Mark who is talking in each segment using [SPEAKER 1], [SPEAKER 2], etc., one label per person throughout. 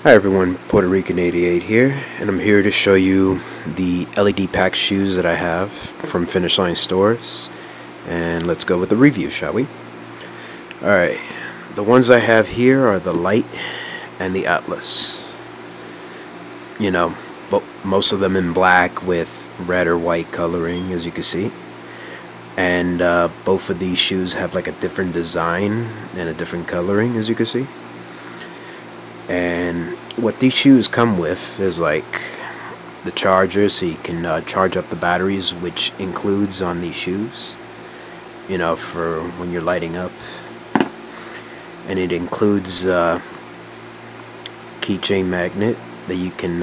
[SPEAKER 1] Hi everyone, Puerto Rican 88 here, and I'm here to show you the LED pack shoes that I have from Finish Line Stores. And let's go with the review, shall we? Alright, the ones I have here are the Lyte and the Atlas. You know, but most of them in black with red or white coloring, as you can see. And both of these shoes have like a different design and a different coloring, as you can see. And what these shoes come with is like the charger, so you can charge up the batteries, which includes on these shoes, you know, for when you're lighting up. And it includes keychain magnet that you can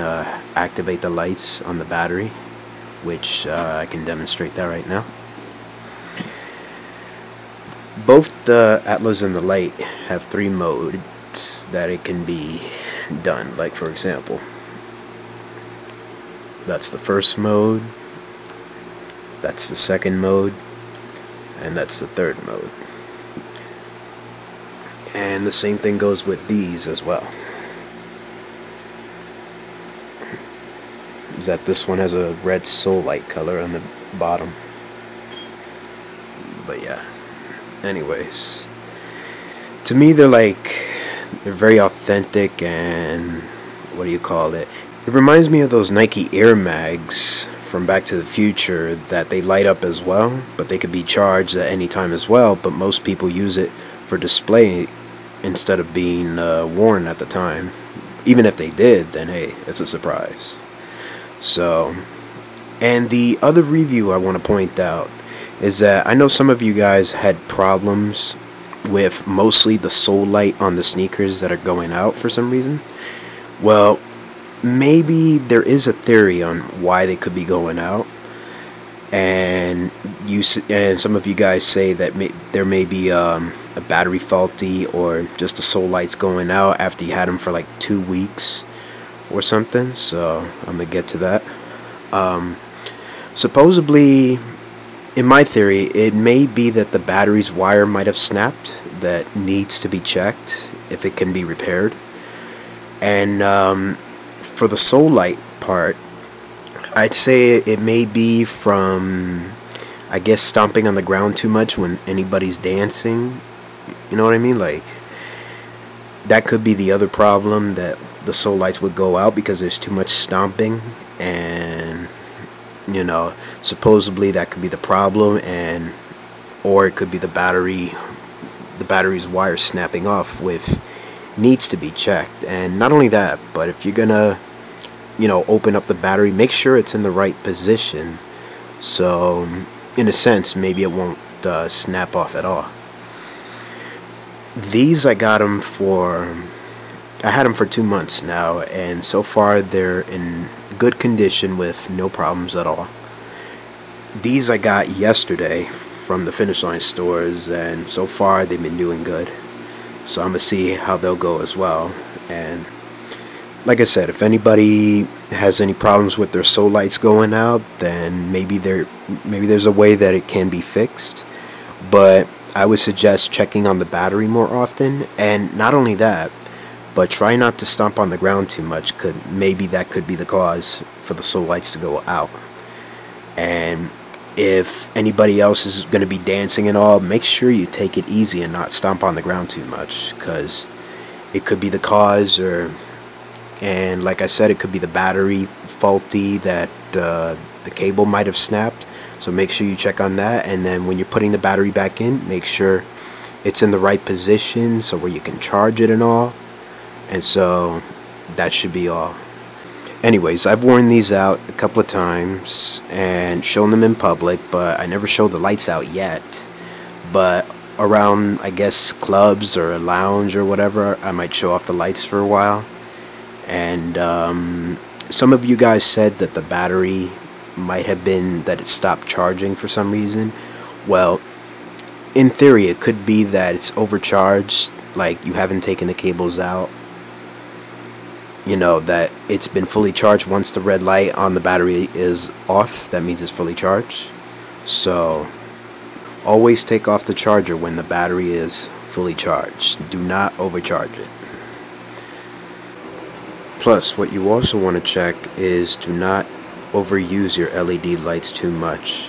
[SPEAKER 1] activate the lights on the battery, which I can demonstrate that right now. Both the Atlas and the Lyte have 3 modes that it can be done. Like, for example, that's the first mode, that's the second mode, and that's the third mode. And the same thing goes with these as well. Is that this one has a red soul light color on the bottom. But yeah, anyways, to me they're very authentic, and what do you call it? It reminds me of those Nike Air Mags from Back to the Future that they light up as well, but they could be charged at any time as well, but most people use it for display instead of being worn at the time. Even if they did, then hey, it's a surprise. So, and the other review I want to point out is that I know some of you guys had problems with mostly the soul light on the sneakers that are going out for some reason. Well, maybe there is a theory on why they could be going out, and some of you guys say that there may be a battery faulty or just the soul lights going out after you had them for like 2 weeks or something. So I'm gonna get to that. Supposedly, in my theory, it may be that the battery's wire might have snapped that needs to be checked if it can be repaired. And for the soul light part, I'd say it may be from, I guess, stomping on the ground too much when anybody's dancing. You know what I mean? Like, that could be the other problem, that the soul lights would go out because there's too much stomping. And you know, supposedly that could be the problem, or it could be the battery's wire snapping off, which needs to be checked. And not only that, but if you're gonna, you know, open up the battery, make sure it's in the right position, so in a sense maybe it won't snap off at all. These I had them for 2 months now, and so far they're in good condition with no problems at all. These I got yesterday from the Finish Line Stores, and so far they've been doing good. So I'm gonna see how they'll go as well. And like I said, if anybody has any problems with their soul lights going out, then maybe there's a way that it can be fixed. But I would suggest checking on the battery more often, and not only that, but try not to stomp on the ground too much. Maybe that could be the cause for the soul lights to go out. And if anybody else is going to be dancing and all, make sure you take it easy and not stomp on the ground too much, because it could be the cause. And like I said, it could be the battery faulty, that the cable might have snapped. So make sure you check on that, and then when you're putting the battery back in, make sure it's in the right position so where you can charge it and all. And so that should be all. Anyways, I've worn these out a couple of times and shown them in public, but I never showed the lights out yet. But around, I guess, clubs or a lounge or whatever, I might show off the lights for a while. And some of you guys said that the battery might have been that it stopped charging for some reason. Well, in theory, it could be that it's overcharged, like you haven't taken the cables out. You know, that it's been fully charged. Once the red light on the battery is off, that means it's fully charged. So always take off the charger when the battery is fully charged. Do not overcharge it. Plus, what you also want to check is to not overuse your LED lights too much.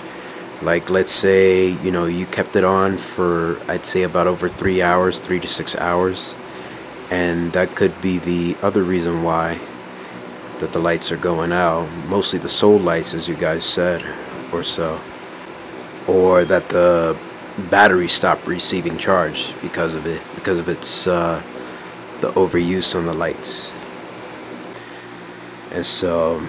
[SPEAKER 1] Like, let's say, you kept it on for, I'd say, about over 3 hours, 3 to 6 hours, and that could be the other reason why that the lights are going out, mostly the soul lights, as you guys said, or so, or that the battery stopped receiving charge because of its the overuse on the lights. And so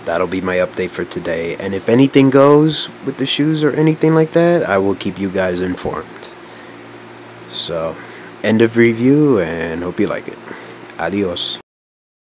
[SPEAKER 1] that'll be my update for today, and if anything goes with the shoes or anything like that, I will keep you guys informed. So, end of review, and hope you like it. Adios.